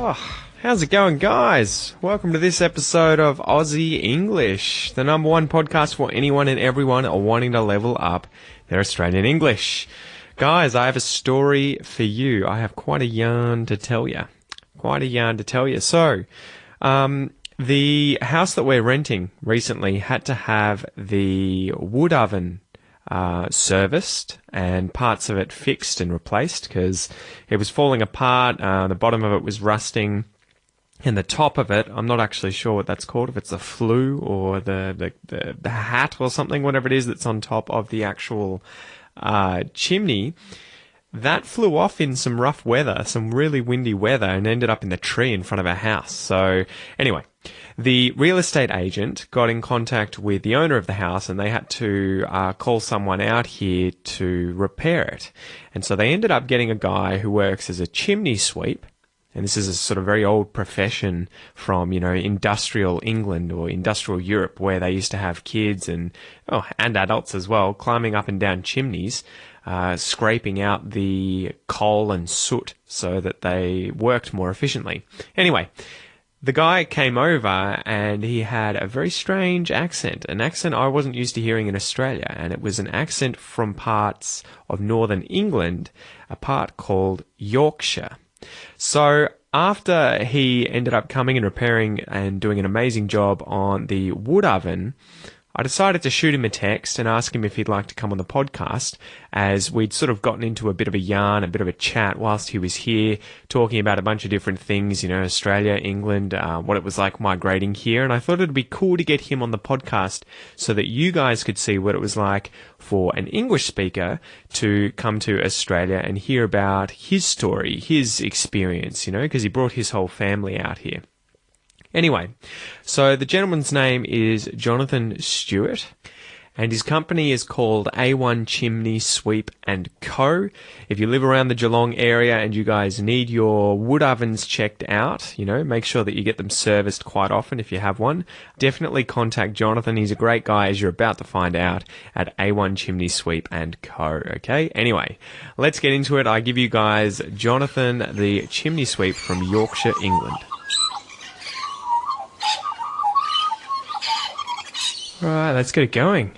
Oh, how's it going, guys? Welcome to this episode of Aussie English, the number one podcast for anyone and everyone wanting to level up their Australian English. Guys, I have a story for you. I have quite a yarn to tell you. So, the house that we're renting recently had to have the wood oven serviced and parts of it fixed and replaced because it was falling apart. The bottom of it was rusting, and the top of it, I'm not actually sure what that's called, if it's the flue or the hat or something, whatever it is that's on top of the actual chimney. That flew off in some rough weather, some really windy weather, and ended up in the tree in front of our house. So anyway, the real estate agent got in contact with the owner of the house, and they had to call someone out here to repair it. And so they ended up getting a guy who works as a chimney sweep. And this is a sort of very old profession from, industrial England or industrial Europe, where they used to have kids and adults as well climbing up and down chimneys, scraping out the coal and soot so that they worked more efficiently. Anyway, the guy came over and he had a very strange accent, an accent I wasn't used to hearing in Australia, and it was an accent from parts of northern England, a part called Yorkshire. So after he ended up coming and repairing and doing an amazing job on the wood oven, I decided to shoot him a text and ask him if he'd like to come on the podcast, as we'd sort of gotten into a bit of a yarn, a bit of a chat whilst he was here, talking about a bunch of different things, Australia, England, what it was like migrating here. And I thought it'd be cool to get him on the podcast so that you guys could see what it was like for an English speaker to come to Australia and hear about his story, his experience, because he brought his whole family out here. Anyway, so the gentleman's name is Jonathan Stewart, and his company is called A1 Chimney Sweep and Co. If you live around the Geelong area and you guys need your wood ovens checked out, make sure that you get them serviced quite often if you have one. Definitely contact Jonathan. He's a great guy, as you're about to find out, at A1 Chimney Sweep and Co. Okay? Anyway, let's get into it. I give you guys Jonathan, the chimney sweep from Yorkshire, England. Right, let's get it going.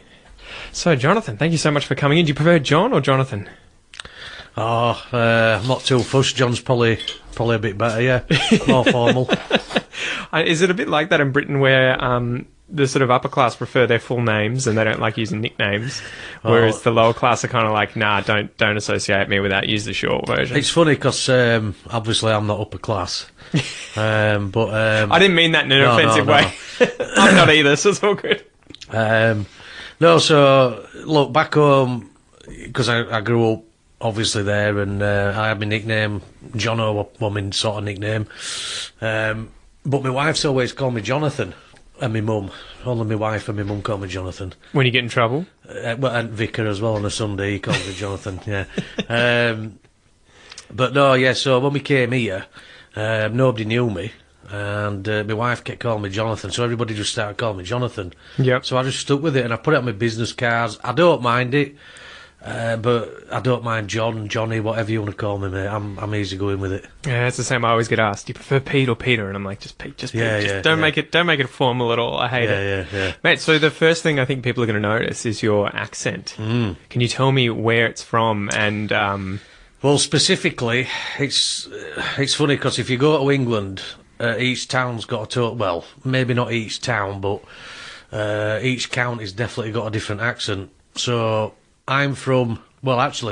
So, Jonathan, thank you so much for coming in. Do you prefer John or Jonathan? I'm not too fussed. John's probably a bit better, yeah. More formal. Is it a bit like that in Britain where the sort of upper class prefer their full names and they don't like using nicknames, whereas the lower class are kind of like, nah, don't associate me with that, use the short version? It's funny because obviously I'm not upper class. I didn't mean that in an offensive way. I'm not either, so it's all good. So look, back home, because I grew up obviously there, and I had my nickname Jono, my sort of nickname, but my wife's always called me Jonathan, and my mum, only my wife and my mum call me Jonathan. When you get in trouble? And Vicar as well on a Sunday, he called me Jonathan. Yeah. But no, yeah. So when we came here, nobody knew me. And my wife kept calling me Jonathan, so everybody just started calling me Jonathan. Yep. So I just stuck with it, and I put it on my business cards. I don't mind it, but I don't mind John, Johnny, whatever you want to call me, mate. I'm easy going with it. Yeah, it's the same. I always get asked, do you prefer Pete or Peter? And I'm like, just Pete, just Pete. Yeah, don't make it formal at all. I hate it. Yeah. Mate, so the first thing I think people are going to notice is your accent. Can you tell me where it's from? And well, specifically, it's funny because if you go to England, each town's got well, maybe not each town, but each county's definitely got a different accent. So I'm from Yorkshire,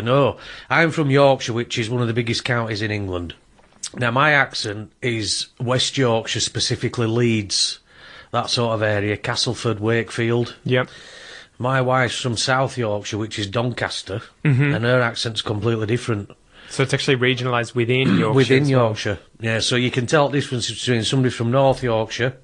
which is one of the biggest counties in England. Now, my accent is West Yorkshire, specifically Leeds, that sort of area, Castleford, Wakefield. Yep. My wife's from South Yorkshire, which is Doncaster, and her accent's completely different. So it's actually regionalised within Yorkshire. Within Yorkshire, yeah. So you can tell the difference between somebody from North Yorkshire.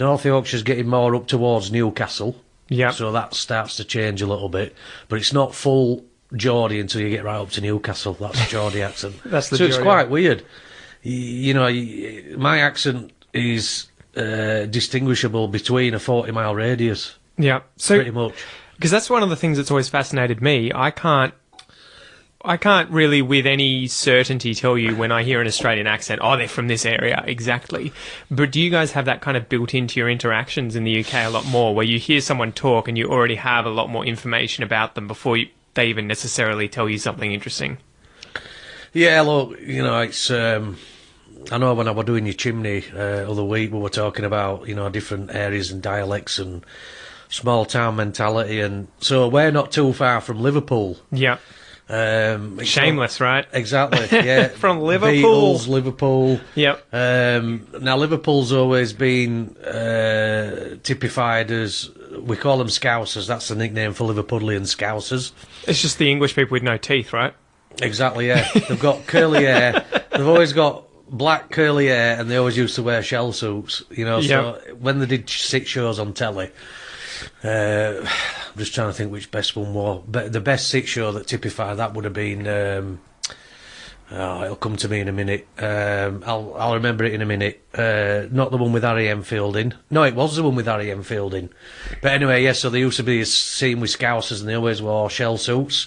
North Yorkshire's getting more up towards Newcastle. Yeah. So that starts to change a little bit, but it's not full Geordie until you get right up to Newcastle. That's Geordie accent. That's the so Geordie. It's quite weird. My accent is distinguishable between a 40-mile radius. Yeah. So pretty much. Because that's one of the things that's always fascinated me. I can't I can't really with any certainty tell you when I hear an Australian accent, oh, they're from this area, exactly. But do you guys have that kind of built into your interactions in the UK a lot more, where you hear someone talk and you already have a lot more information about them before they even necessarily tell you something interesting? Yeah, look, you know, it's... I know when I was doing your chimney other week, we were talking about, you know, different areas and dialects and small town mentality, and so we're not too far from Liverpool. Yeah. Shameless, right? Exactly, yeah. From Liverpool. Beatles, Liverpool. Yep. Now, Liverpool's always been typified as, we call them Scousers, that's the nickname for Liverpudlian Scousers. It's just the English people with no teeth, right? Exactly, yeah. They've got curly hair, they've always got black curly hair, and they always used to wear shell suits, you know, so when they did 6 shows on telly, I'm just trying to think which best one was, but the best 6 show that typified that would have been, it'll come to me in a minute, I'll remember it in a minute, not the one with Harry Enfield in, no, it was the one with Harry Enfield in, but anyway, yeah, so there used to be a scene with Scousers, and they always wore shell suits,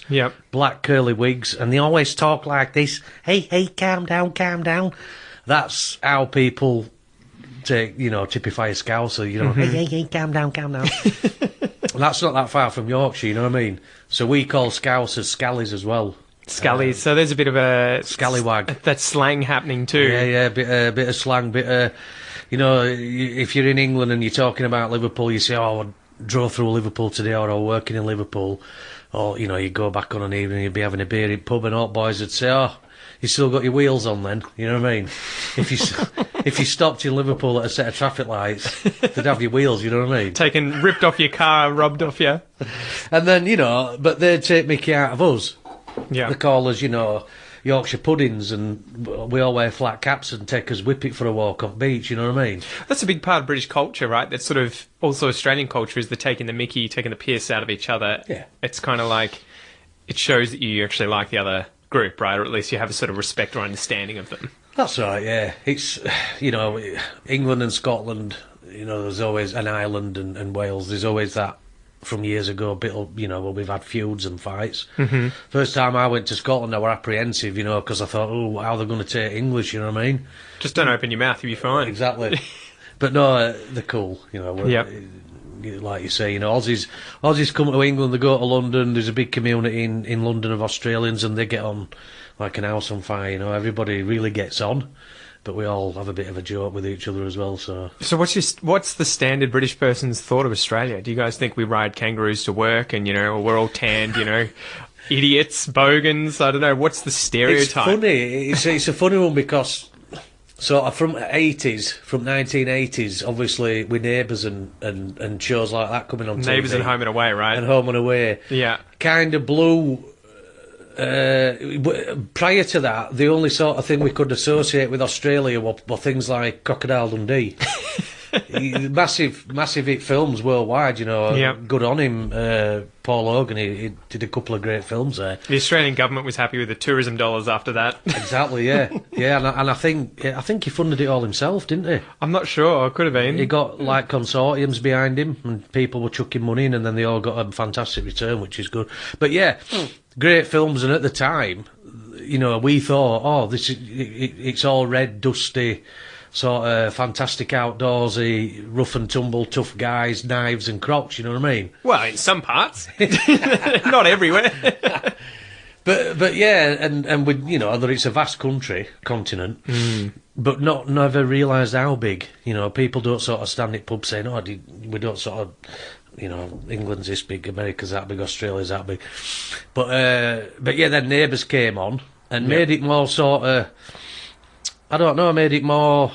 black curly wigs, and they always talk like this, hey, calm down, that's how people typify a Scouser, you know, hey, calm down. That's not that far from Yorkshire, you know what I mean? So we call Scousers Scallies as well. Scallies, so there's a bit of a... Scallywag. That slang happening too. Yeah, bit of slang, you know, if you're in England and you're talking about Liverpool, you say, oh, I drove through Liverpool today, or I'm working in Liverpool, or, you know, you go back on an evening, you'd be having a beer in pub, and all boys would say, oh, you still got your wheels on then, you know what I mean? If you stopped in Liverpool at a set of traffic lights, they'd have your wheels, you know what I mean? Ripped off your car, robbed off you. And then, you know, but they'd take mickey out of us. Yeah. They call us, you know, Yorkshire puddings, and we all wear flat caps and take us whip it for a walk off beach, you know what I mean? That's a big part of British culture, right? That's sort of also Australian culture, is the taking the mickey, taking the piss out of each other. Yeah. It's kind of like, it shows that you actually like the other group, right? Or at least you have a sort of respect or understanding of them. That's right, yeah. It's, you know, England and Scotland, you know, there's always, an Ireland and Wales, there's always that from years ago, bit of, you know, where we've had feuds and fights. Mm-hmm. First time I went to Scotland, I were apprehensive, you know, because I thought, oh, how are they going to take English, you know what I mean? Just don't open your mouth, you'll be fine. Exactly. But no, they're cool, you know. Like you say, you know, Aussies come to England, they go to London, there's a big community in London of Australians, and they get on like an house on fire, you know, everybody really gets on, but we all have a bit of a joke with each other as well, so... So what's the standard British person's thought of Australia? Do you guys think we ride kangaroos to work and, you know, we're all tanned, you know, idiots, bogans, I don't know, what's the stereotype? It's funny, it's a funny one because... So from 1980s, obviously with Neighbours and shows like that coming on TV. Neighbours and Home and Away, right? And Home and Away. Yeah. Kind of blew... prior to that, the only sort of thing we could associate with Australia were things like Crocodile Dundee. massive hit films worldwide, you know. Yep. Good on him, Paul Hogan. He did a couple of great films there. The Australian government was happy with the tourism dollars after that. Exactly, yeah, and I think he funded it all himself, didn't he? I'm not sure. Could have been. He got like consortiums behind him, and people were chucking money in, and then they all got a fantastic return, which is good. But yeah, great films, and at the time, you know, we thought, oh, it's all red, dusty, sort of fantastic outdoorsy, rough and tumble, tough guys, knives and crocs, you know what I mean? Well, in some parts. Not everywhere. But yeah, and we, you know, that it's a vast continent, but never realised how big. You know, people don't sort of stand at pubs saying, oh, we don't sort of, you know, England's this big, America's that big, Australia's that big. But yeah, then Neighbours came on and made it more sort of, I don't know, made it more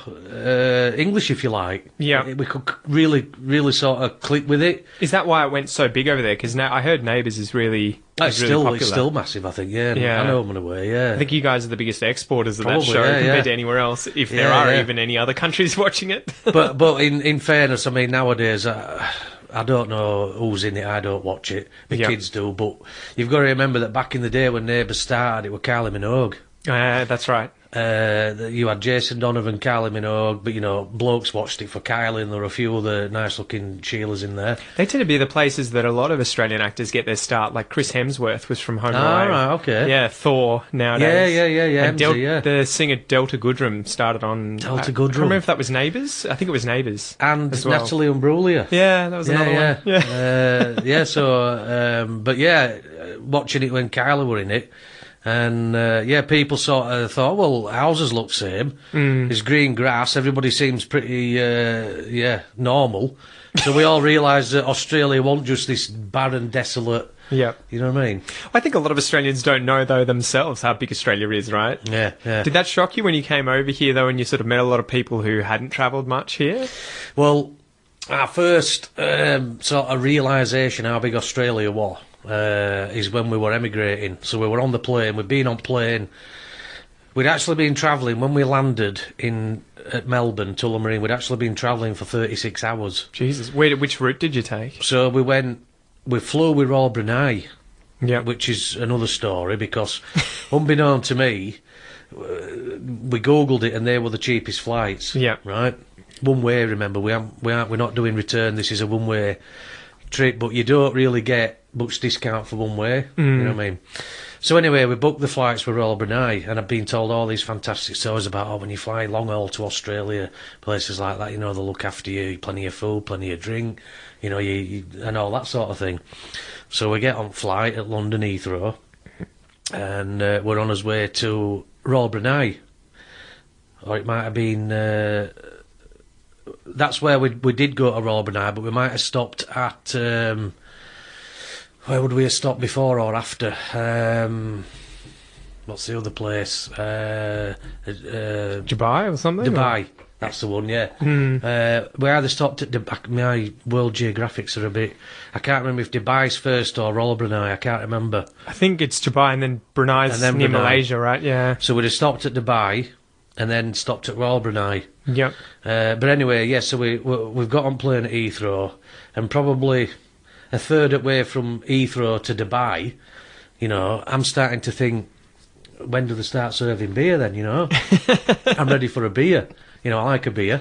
English, if you like. Yeah. We could really sort of click with it. Is that why it went so big over there? Because now I heard Neighbours is really It's popular. still massive, I think, yeah. I know I'm on the way, yeah. I think you guys are the biggest exporters of that show compared to anywhere else, if there are even any other countries watching it. but in fairness, I mean, nowadays... I don't know who's in it, I don't watch it. The kids do, but you've got to remember that back in the day when Neighbours started, it was Kylie Minogue. That's right. You had Jason Donovan, Kylie Minogue, but, you know, blokes watched it for Kylie, and there were a few other nice-looking Sheilas in there. They tend to be the places that a lot of Australian actors get their start. Like Chris Hemsworth was from Home Away. Right, okay. Yeah, Thor nowadays. Yeah. And the singer Delta Goodrem started on... Delta I Goodrem. can't remember if that was Neighbours. I think it was Neighbours. And as well. Natalie Imbruglia. Yeah, that was another one. Yeah. But yeah, watching it when Kylie were in it, and people sort of thought, well, houses look same. There's green grass. Everybody seems pretty, normal. So we all realised that Australia wasn't just this barren, desolate. Yeah. You know what I mean? I think a lot of Australians don't know, though, themselves how big Australia is, right? Yeah. Did that shock you when you came over here, though, and you sort of met a lot of people who hadn't travelled much here? Well, our first sort of realisation how big Australia was is when we were emigrating. So we were on the plane, we'd been on plane. We'd actually been travelling, when we landed at Melbourne, Tullamarine, we'd actually been travelling for 36 hours. Jesus. Which route did you take? So we flew with Royal Brunei, Yeah. which is another story, because unbeknown to me, we Googled it and they were the cheapest flights. Yeah. Right? One way, remember, we're not doing return, this is a one-way trip, but you don't really get much discount for one way, you know what I mean? So anyway, we booked the flights for Royal Brunei, and I've been told all these fantastic stories about when you fly long haul to Australia, places like that, you know, they'll look after you, plenty of food, plenty of drink, you know, you and all that sort of thing. So we get on flight at London Heathrow, and we're on our way to Royal Brunei, or it might have been... that's where we did go to Royal Brunei, but we might have stopped at... where would we have stopped before or after? What's the other place? Dubai or something? Dubai. That's the one, yeah. We either stopped at Dubai. My World Geographics are a bit... I can't remember if Dubai's first or Royal Brunei. I can't remember. I think it's Dubai and then Brunei's near Brunei. Malaysia, right? Yeah. So we'd have stopped at Dubai and then stopped at Royal Brunei. Yep. But anyway, yeah, so we've got on plane at Heathrow, and probably a third of the way from Heathrow to Dubai, you know, I'm starting to think, when do they start serving beer then, you know? I'm ready for a beer. You know, I like a beer.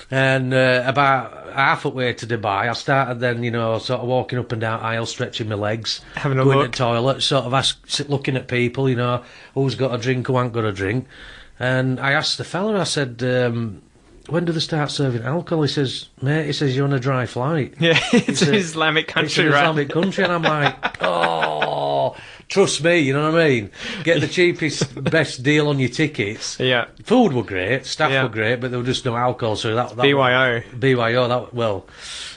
And about half a way to Dubai, I started then, you know, sort of walking up and down aisles, stretching my legs, having a going look. to the toilet, sort of looking at people, you know, who's got a drink, who ain't got a drink. And I asked the fella, I said, when do they start serving alcohol? He says, mate, you're on a dry flight. Yeah, it's an Islamic country, it's an right? Islamic country, and I'm like, oh, trust me, you know what I mean? Get the cheapest, best deal on your tickets. Yeah. Food were great, staff were great, but there was just no alcohol, so that BYO. BYO, well,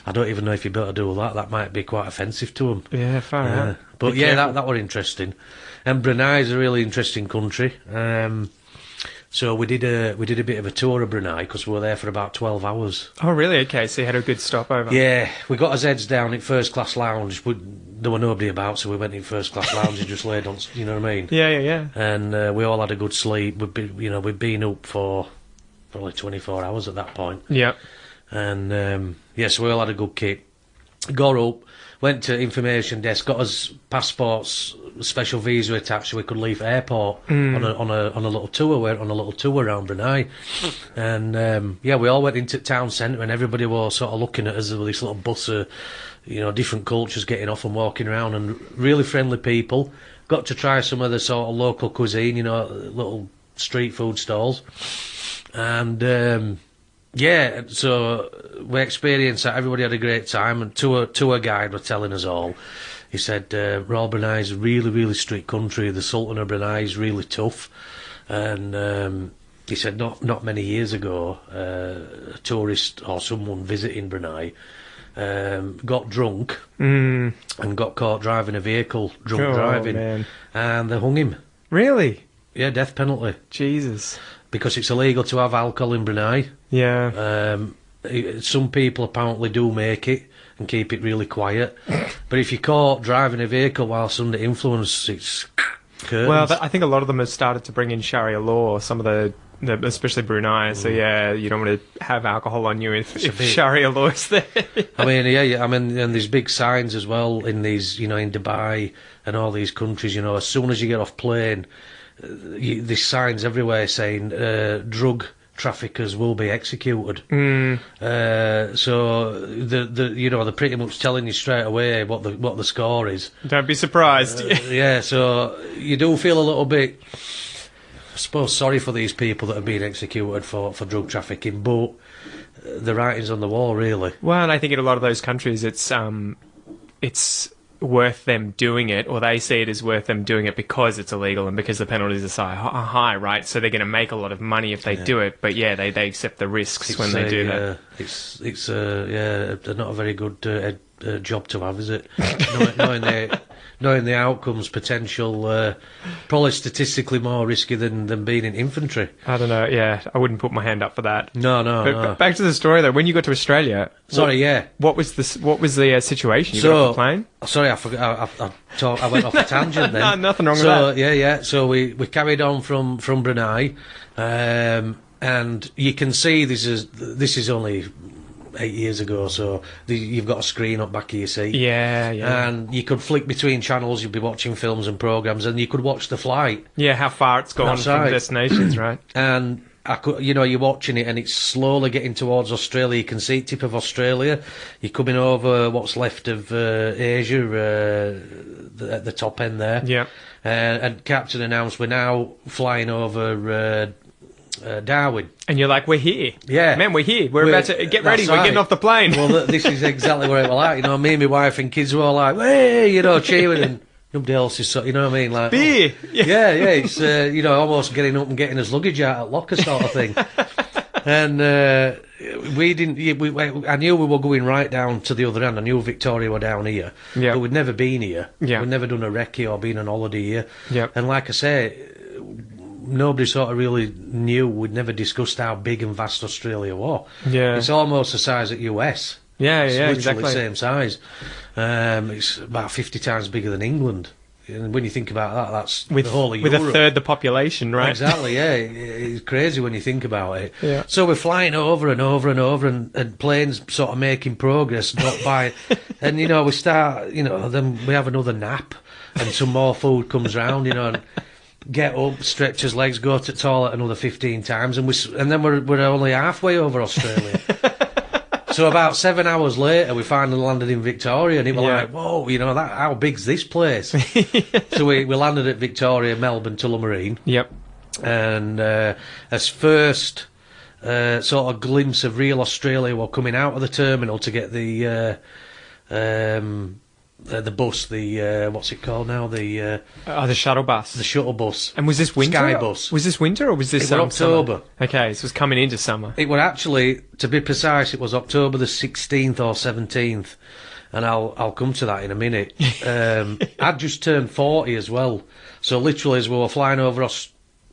I don't even know if you better do that. That might be quite offensive to them. Yeah, far out. But Be yeah, careful. that were interesting. And Brunei is a really interesting country. So we did a bit of a tour of Brunei, because we were there for about 12 hours. Oh, really? Okay, so you had a good stopover. Yeah, we got our heads down in first class lounge. There were nobody about, so we went in first class lounge and just laid on, you know what I mean? Yeah. And we all had a good sleep. We'd been up for probably 24 hours at that point. Yeah. And so we all had a good kick. Got up, went to information desk, got us passports, special visa attached so we could leave airport on a little tour. We went on a little tour around Brunei, and we all went into town centre, and everybody was sort of looking at us with this little bus of, you know, different cultures getting off and walking around, and really friendly people. Got to try some of the sort of local cuisine, you know, little street food stalls, and so we experienced that. Everybody had a great time, and tour guide was telling us all. He said, Royal Brunei is a really, really strict country. The Sultan of Brunei is really tough. And he said not many years ago, a tourist or someone visiting Brunei got drunk and got caught driving a vehicle, driving, man. and they hung him. Really? Yeah, death penalty. Jesus. Because it's illegal to have alcohol in Brunei. Yeah. Some people apparently do make it and keep it really quiet, but if you're caught driving a vehicle whilst under influence, it's curtains. Well, I think a lot of them have started to bring in Sharia law, some of the especially Brunei, so yeah, you don't want to have alcohol on you if Sharia law is there. I mean, and there's big signs as well in these, you know, in Dubai and all these countries, you know, as soon as you get off plane, there's signs everywhere saying drug traffickers will be executed. So they're pretty much telling you straight away what the score is. Don't be surprised. Yeah, so you do feel a little bit, I suppose, sorry for these people that have been executed for drug trafficking, but the writing's on the wall, really. Well, and I think in a lot of those countries, it's worth them doing it, or they see it as worth them doing it because it's illegal and because the penalties are so high, right? So they're going to make a lot of money if they do it, but yeah, they accept the risks when they do that. It's not a very good job to have, is it? Knowing the outcomes, potential, probably statistically more risky than being in infantry. I don't know. Yeah, I wouldn't put my hand up for that. No. But back to the story though. When you got to Australia, what was the situation? You got off the plane? Sorry, I forgot. I went off a tangent then. No, nothing wrong with that. Yeah. So we carried on from Brunei, and you can see this is only 8 years ago, so you've got a screen up back of your seat. Yeah. And you could flick between channels, you'd be watching films and programmes, and you could watch the flight. Yeah, how far it's gone from destinations, right? And you're watching it, and it's slowly getting towards Australia. You can see the tip of Australia. You're coming over what's left of Asia at the top end there. Yeah. And Captain announced we're now flying over Darwin. And you're like, we're here. Yeah. Man, we're here. We're about to get ready. We're getting off the plane. Well, this is exactly where it was like. Me and my wife and kids were all like, hey, cheering, and nobody else is, you know what I mean? Like, beer. Yeah, it's, almost getting up and getting his luggage out at locker sort of thing. And we didn't, I knew we were going right down to the other end. I knew Victoria were down here. Yeah. But we'd never been here. Yeah. We'd never done a recce or been on holiday here. Yeah. And like I say, nobody sort of really knew. We'd never discussed how big and vast Australia was. Yeah. It's almost the size of US. Yeah, it's literally exactly. the same size. It's about 50 times bigger than England. And when you think about that, that's the whole of Europe. With a third the population, right? Exactly, yeah. It's crazy when you think about it. Yeah. So we're flying over and over and over, and planes sort of making progress, not by... And, we start, then we have another nap, and some more food comes round, and get up, stretch his legs, go to the toilet another 15 times, and then we're only halfway over Australia. So about 7 hours later, we finally landed in Victoria, and it was like, whoa, how big's this place? So we landed at Victoria, Melbourne, Tullamarine. Yep. And as first sort of glimpse of real Australia, we're coming out of the terminal to get the bus, what's it called now? The shuttle bus. The shuttle bus. And was this winter? Sky bus. Was this winter or was this October? Summer? Okay, so it was coming into summer. It were actually, to be precise, it was October the 16th or 17th, and I'll come to that in a minute. I'd just turned 40 as well, so literally as we were flying over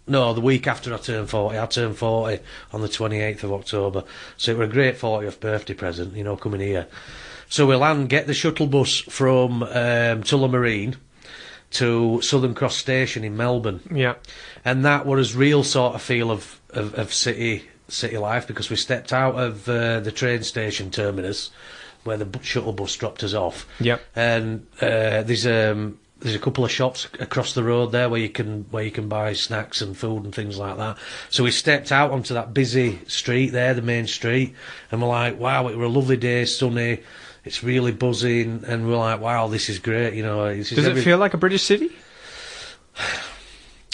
the week after I turned 40 on the 28th of October, so it was a great 40th birthday present, coming here. So we'll get the shuttle bus from Tullamarine to Southern Cross Station in Melbourne. Yeah. And that was real sort of feel of city life, because we stepped out of the train station terminus where the shuttle bus dropped us off. Yep. And there's a couple of shops across the road there where you can buy snacks and food and things like that. So we stepped out onto that busy street there, the main street, and we're like, wow, it were a lovely day, sunny. It's really buzzing, and we're like, wow, this is great, Does it feel like a British city?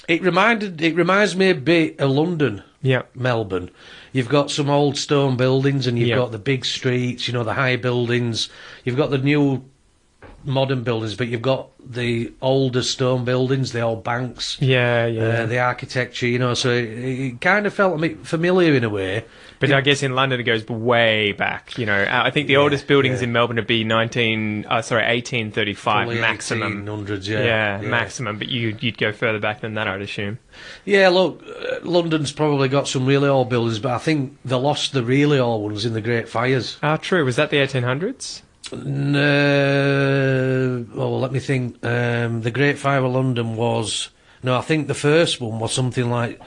It reminds me a bit of London, Melbourne. You've got some old stone buildings, and you've got the big streets, the high buildings. You've got the new modern buildings, but you've got the older stone buildings, the old banks. The architecture, so it kind of felt a bit familiar in a way. But I guess in London it goes way back. I think the oldest buildings in Melbourne would be 1835 maximum. 1800s, maximum. But you'd go further back than that, I'd assume. Yeah, look, London's probably got some really old buildings, but I think they lost the really old ones in the Great Fires. True. Was that the 1800s? No, well, let me think. The Great Fire of London was... No, I think the first one was something like...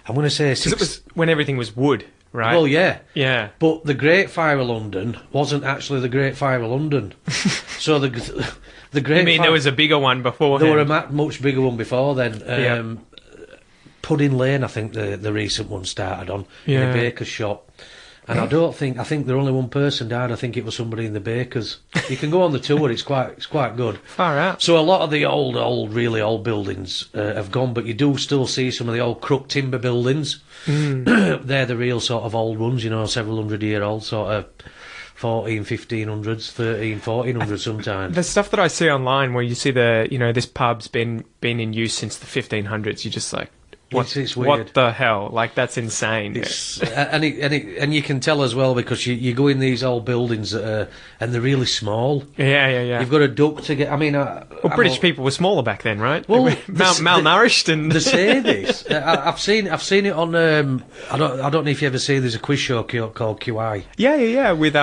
I'm going to say... Because it was when everything was wood, right? Well, yeah. Yeah. But the Great Fire of London wasn't actually the Great Fire of London. So the Great You mean Fire... there was a bigger one before? There were a much bigger one before then. Pudding Lane, I think the recent one started on, in Yeah. a baker's shop. And I think there only one person died. I think it was somebody in the bakers. You can go on the tour. It's quite good. Far out. So a lot of the really old buildings have gone, but you do still see some of the old crook timber buildings. They're the real sort of old ones, several 100-year-old, sort of 1500s, 1400s sometimes. The stuff that I see online where you see this pub's been in use since the 1500s, you're just like, It's weird. What the hell? Like, that's insane. It's, and you can tell as well because you go in these old buildings and they're really small. Yeah. You've got a duck to get. I mean, British people were smaller back then, right? Well, They were malnourished and they say this. I've seen it on. I don't know if you ever see. There's a quiz show called QI. Yeah. With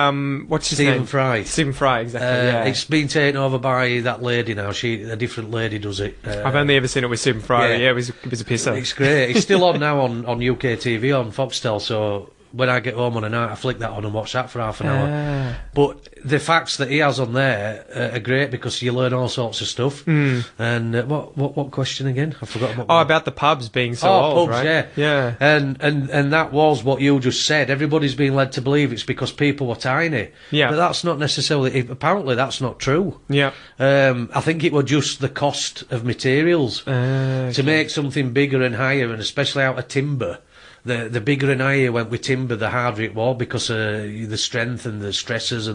what's his name? Stephen Fry, exactly. Yeah. It's been taken over by that lady now. A different lady does it. I've only ever seen it with Stephen Fry. Yeah, it was a pisser. It's great. It's still on now on UK TV on Foxtel. So when I get home on a night, I flick that on and watch that for half an hour. But the facts that he has on there are great because you learn all sorts of stuff. And what question again? I forgot. About the pubs being so old, pubs, right? Yeah. And that was what you just said. Everybody's been led to believe it's because people were tiny. Yeah. But that's not necessarily. Apparently, that's not true. Yeah. I think it was just the cost of materials to make something bigger and higher, and especially out of timber. The bigger and higher you went with timber, the harder it was because the strength and the stresses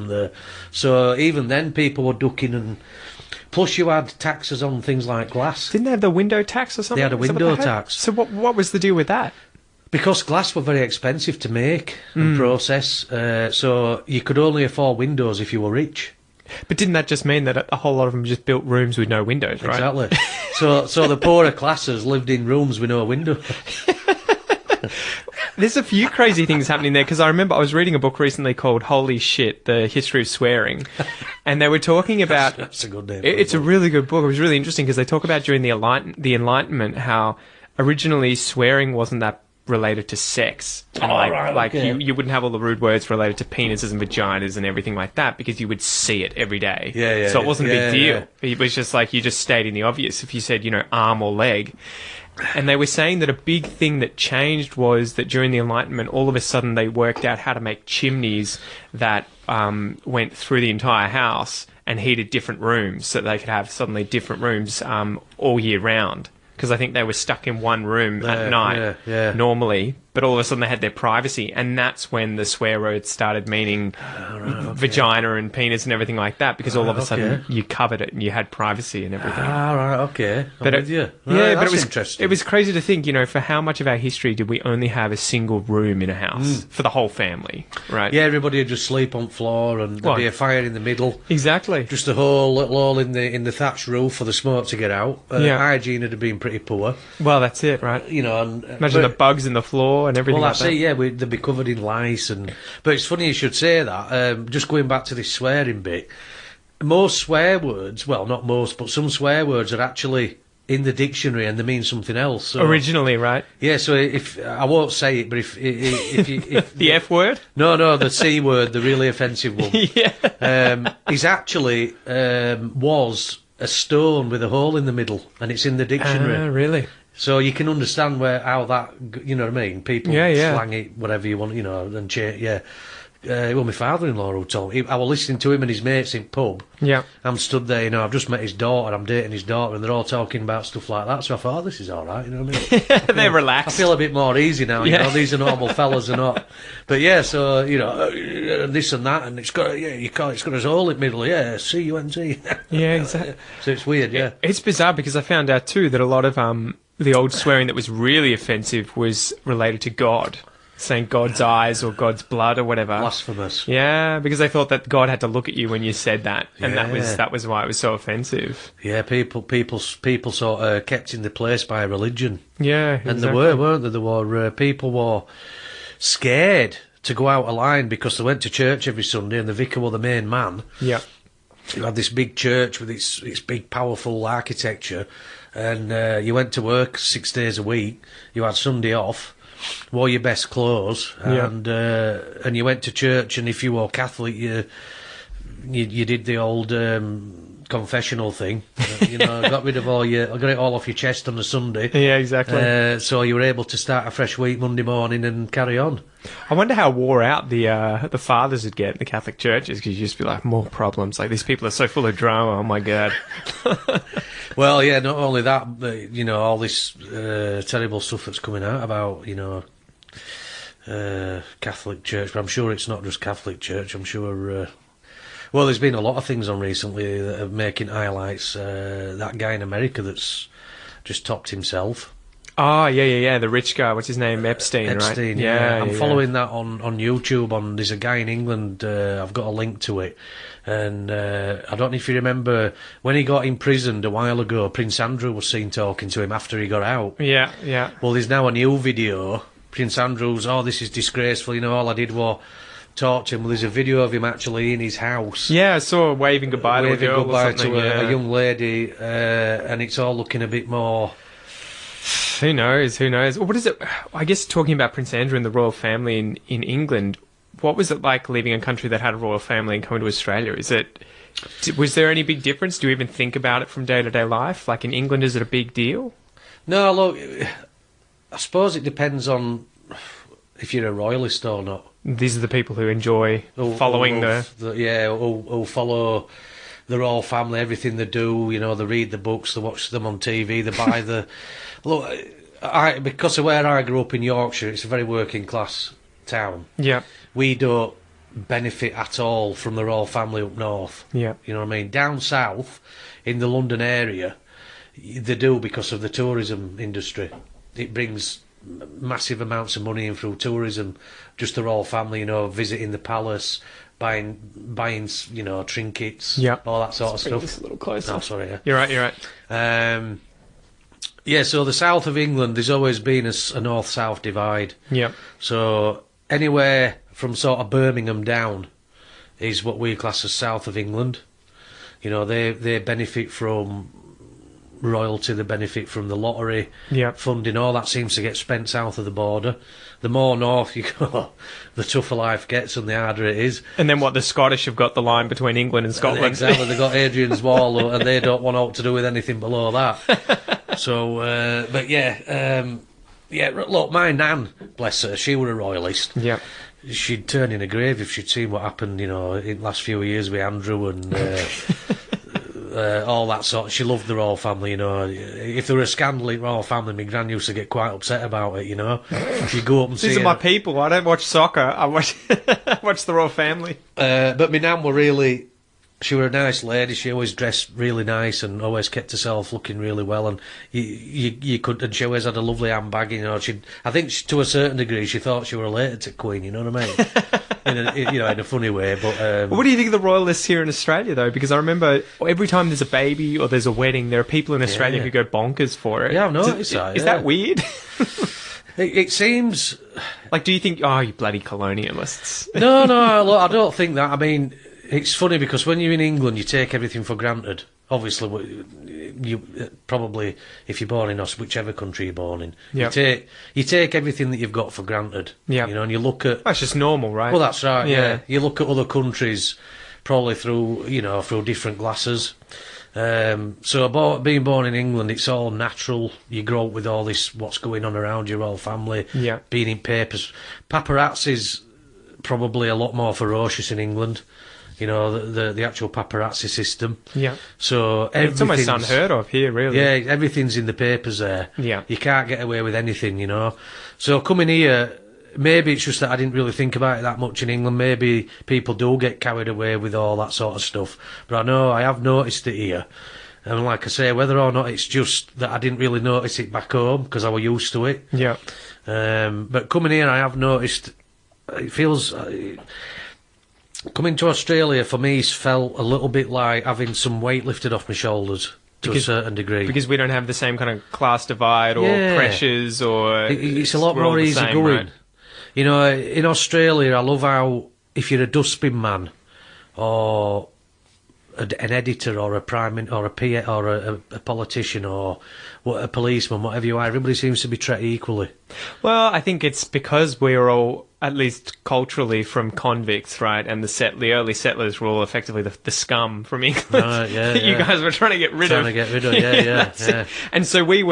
so even then people were ducking, and plus you had taxes on things like glass. Didn't they have the window tax or something? They had a window tax. So what was the deal with that? Because glass were very expensive to make and process, so you could only afford windows if you were rich. But didn't that just mean that a whole lot of them just built rooms with no windows, right? Exactly. so the poorer classes lived in rooms with no window. There's a few crazy things happening there because I remember I was reading a book recently called Holy Shit, The History of Swearing, and they were talking about... That's a good name. It's a really good book. It was really interesting because they talk about during the Enlightenment how originally swearing wasn't that related to sex. And you wouldn't have all the rude words related to penises and vaginas and everything like that because you would see it every day. Yeah. So it wasn't a big deal. It was just like you just stated the obvious if you said, arm or leg. And they were saying that a big thing that changed was that during the Enlightenment, all of a sudden they worked out how to make chimneys that went through the entire house and heated different rooms so they could have suddenly different rooms all year round. Because I think they were stuck in one room at night normally, but all of a sudden they had their privacy, and that's when the swear words started meaning vagina and penis and everything like that, because all of a sudden you covered it and you had privacy and everything. I'm with you. But interesting. It was crazy to think, for how much of our history did we only have a single room in a house for the whole family, right? Yeah, everybody would just sleep on the floor and there'd be a fire in the middle. Exactly. Just a little hole in the thatched roof for the smoke to get out. Hygiene would have been pretty poor. Well, that's it, right? Imagine the bugs in the floor and everything like that. Well, that's it, they'd be covered in lice. But it's funny you should say that. Just going back to this swearing bit, most swear words, well, not most, but some swear words are actually in the dictionary and they mean something else. So, originally, right? Yeah, so if I won't say it, but if the F word? No, the C word, the really offensive one. Is actually was a stone with a hole in the middle, and it's in the dictionary. Really? So you can understand how that, you know what I mean? People slang it, whatever you want, and well, my father-in-law who told me. I was listening to him and his mates in pub. Yeah. I'm stood there, I've just met his daughter, I'm dating his daughter, and they're all talking about stuff like that. So I thought, this is all right, you know what I mean? They're relaxed. I feel a bit more easy now, these are normal fellas or not. But so, this and that, and it's got it's got a hole in the middle, C-U-N-T. Yeah, exactly. So it's weird, It's bizarre because I found out too that a lot of the old swearing that was really offensive was related to God. Saying God's eyes or God's blood or whatever. Blasphemous. Yeah, because they thought that God had to look at you when you said that, and that was why it was so offensive. Yeah, people sort of kept in the place by religion. Yeah, exactly. And there were, weren't there? There were people were scared to go out of line because they went to church every Sunday, and the vicar was the main man. Yeah, you had this big church with its big, powerful architecture, and you went to work 6 days a week. You had Sunday off. Wore your best clothes and you went to church, and if you were Catholic you did the old confessional thing. Got rid of got it all off your chest on a Sunday. Yeah, exactly. So you were able to start a fresh week Monday morning and carry on. I wonder how wore out the fathers would get in the Catholic churches, because you just be like, more problems. Like, these people are so full of drama. Oh my god. Well, yeah. Not only that, but, all this terrible stuff that's coming out about Catholic Church. But I'm sure it's not just Catholic Church. I'm sure. Well, there's been a lot of things on recently that are making highlights. That guy in America that's just topped himself. Oh, yeah. The rich guy. What's his name? Epstein, right? Epstein, yeah. I'm following that on YouTube. There's a guy in England. I've got a link to it. And I don't know if you remember, when he got imprisoned a while ago, Prince Andrew was seen talking to him after he got out. Yeah. Well, there's now a new video. Prince Andrew's, this is disgraceful. All I did was talk to him. Well, there's a video of him actually in his house. Yeah, I saw waving goodbye to a girl goodbye or something. To a young lady, and it's all looking a bit more... Who knows? What is it? I guess talking about Prince Andrew and the royal family in England, what was it like leaving a country that had a royal family and coming to Australia? Was there any big difference? Do you even think about it from day-to-day life? Like, in England, is it a big deal? No, look, I suppose it depends on if you're a royalist or not. These are the people who enjoy following who follow the royal family, everything they do. They read the books, they watch them on TV, they buy the... Look, because of where I grew up in Yorkshire, it's a very working class town. Yeah. We don't benefit at all from the royal family up north. Yeah. You know what I mean? Down south, in the London area, they do, because of the tourism industry. It brings massive amounts of money in through tourism. Just the royal family, visiting the palace, buying trinkets, all that sort of stuff. Just a little closer. Oh, sorry. Yeah. You're right. So the south of England, there's always been a NorthSouth Divide. Yeah. So anywhere from sort of Birmingham down is what we class as south of England. They benefit from royalty, they benefit from the lottery, funding. All that seems to get spent south of the border. The more north you go, the tougher life gets and the harder it is. And then the Scottish have got the line between England and Scotland. Exactly, they've got Hadrian's Wall, and they don't want aught to do with anything below that. So, look, my nan, bless her, she were a royalist. Yeah. She'd turn in a grave if she'd seen what happened, in the last few years with Andrew and... all that sort. She loved the royal family, If there were a scandal in royal family, my gran used to get quite upset about it, If you go up and see... These are my people. I don't watch soccer. I watch the royal family. But my nan were really... She were a nice lady. She always dressed really nice and always kept herself looking really well. And you could... And she always had a lovely handbag, I think to a certain degree she thought she were related to Queen, you know what I mean? in a funny way. But what do you think of the royalists here in Australia, though? Because I remember every time there's a baby or there's a wedding, there are people in Australia who go bonkers for it. Yeah, I've noticed that. Is that weird? It seems... Like, do you think, you bloody colonialists? No, look, I don't think that. I mean, it's funny because when you're in England, you take everything for granted. Obviously, you probably, if you're born in whichever country you're born in, you take everything that you've got for granted. Yeah. And you look at... That's just normal, right? Well, that's right, yeah. You look at other countries probably through different glasses. So being born in England, it's all natural. You grow up with all this, what's going on around your whole family, being in papers. Paparazzi's probably a lot more ferocious in England. The actual paparazzi system. Yeah. So it's almost unheard of here, really. Yeah, everything's in the papers there. Yeah. You can't get away with anything, So coming here, maybe it's just that I didn't really think about it that much in England. Maybe people do get carried away with all that sort of stuff. But I know I have noticed it here. And like I say, whether or not it's just that I didn't really notice it back home because I was used to it. Yeah. But coming here, I have noticed it feels... coming to Australia, for me, felt a little bit like having some weight lifted off my shoulders to a certain degree. Because we don't have the same kind of class divide or pressures or... It's a lot more easygoing. Right? In Australia, I love how if you're a dustbin man or an editor or a or a PA or a politician or a policeman, whatever you are, everybody seems to be treated equally. Well, I think it's because we're all at least culturally, from convicts, right? And the early settlers were all effectively the scum from England. Right, yeah, that you yeah. guys were trying to get rid of. That's it. And so we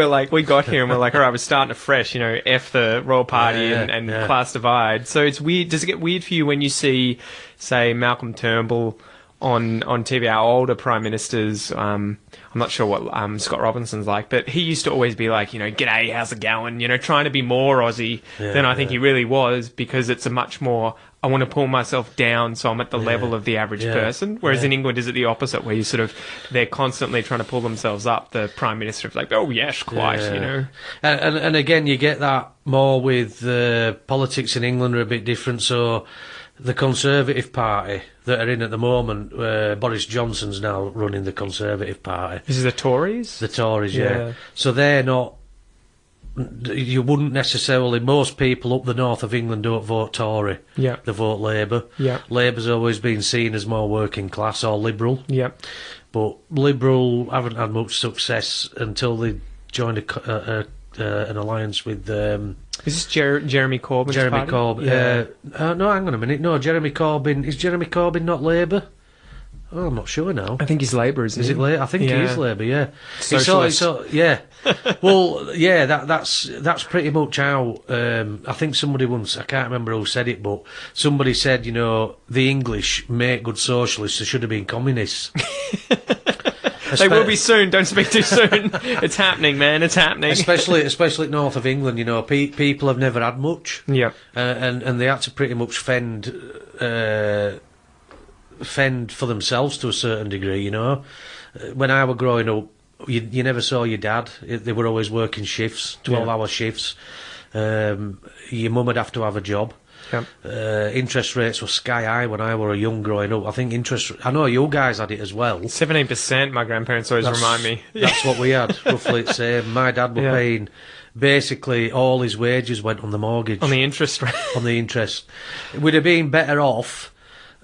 got here and we're like, all right, we're starting afresh, F the Royal Party and class divide. So it's weird. Does it get weird for you when you see, say, Malcolm Turnbull on TV, our older prime ministers? I'm not sure what Scott Robinson's like, but he used to always be like, g'day, how's it going? Trying to be more Aussie than I think he really was, because it's a much more, I want to pull myself down so I'm at the level of the average person. Whereas in England, is it the opposite, where they're constantly trying to pull themselves up? The prime minister is like, oh yes, quite, And again, you get that more with politics in England are a bit different. So the Conservative Party that are in at the moment, Boris Johnson's now running the Conservative Party. This is the Tories? The Tories, yeah. So they're not... You wouldn't necessarily... Most people up the north of England don't vote Tory. Yeah. They vote Labour. Yeah. Labour's always been seen as more working class or Liberal. Yeah. But Liberal haven't had much success until they joined an alliance with... Is this Jeremy Corbyn's Jeremy party? Corbyn. Yeah. No, hang on a minute. No, Jeremy Corbyn... Is Jeremy Corbyn not Labour? Oh, I'm not sure now. I think he's Labour, isn't he? Is it Labour? I think he is Labour, yeah. Socialist. Yeah. Well, yeah, that's pretty much how... I think somebody once... I can't remember who said it, but somebody said, the English make good socialists. They should have been communists. They will be soon. Don't speak too soon. It's happening, man. It's happening. Especially north of England, people have never had much. Yeah. And they had to pretty much fend for themselves to a certain degree, When I were growing up, you never saw your dad. They were always working shifts, 12-hour shifts. Your mum would have to have a job. Yep. Interest rates were sky high when I were young growing up. I think I know you guys had it as well. 17%, my grandparents always remind me. That's what we had, roughly the same. My dad was paying, basically all his wages went on the mortgage. On the interest rate. On the interest. We'd have been better off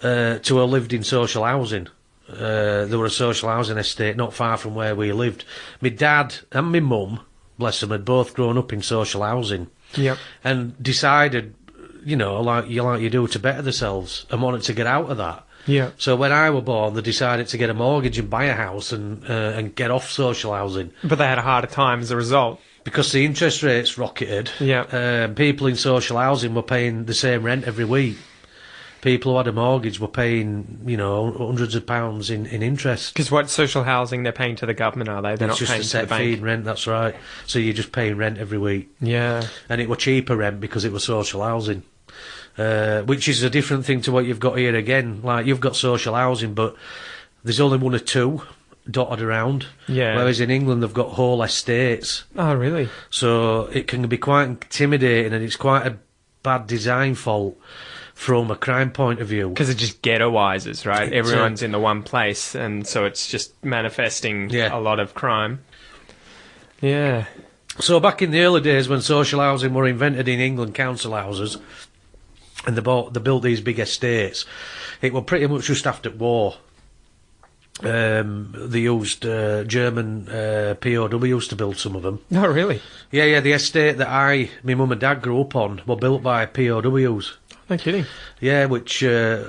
to have lived in social housing. There were a social housing estate not far from where we lived. My dad and my mum, bless them, had both grown up in social housing. Yep. And decided... like you do, to better themselves, and wanted to get out of that. Yeah. So when I were born, they decided to get a mortgage and buy a house and get off social housing. But they had a harder time as a result. Because the interest rates rocketed. Yeah. People in social housing were paying the same rent every week. People who had a mortgage were paying, hundreds of pounds in interest. Because what social housing they're paying to the government, are they? They're not paying to the bank. It's just a set fee in rent, that's right. So you're just paying rent every week. Yeah. And it were cheaper rent because it was social housing. Which is a different thing to what you've got here again. Like, you've got social housing, but there's only one or two dotted around. Yeah. Whereas in England, they've got whole estates. Oh, really? So it can be quite intimidating, and it's quite a bad design fault from a crime point of view. Because it just ghettoises, right? Everyone's in the one place, and so it's just manifesting a lot of crime. Yeah. So back in the early days when social housing were invented in England, council houses, and they built these big estates, it were pretty much just after war. They used German POWs to build some of them. Oh, really? Yeah, the estate that my mum and dad grew up on were built by POWs. No kidding. Yeah, which they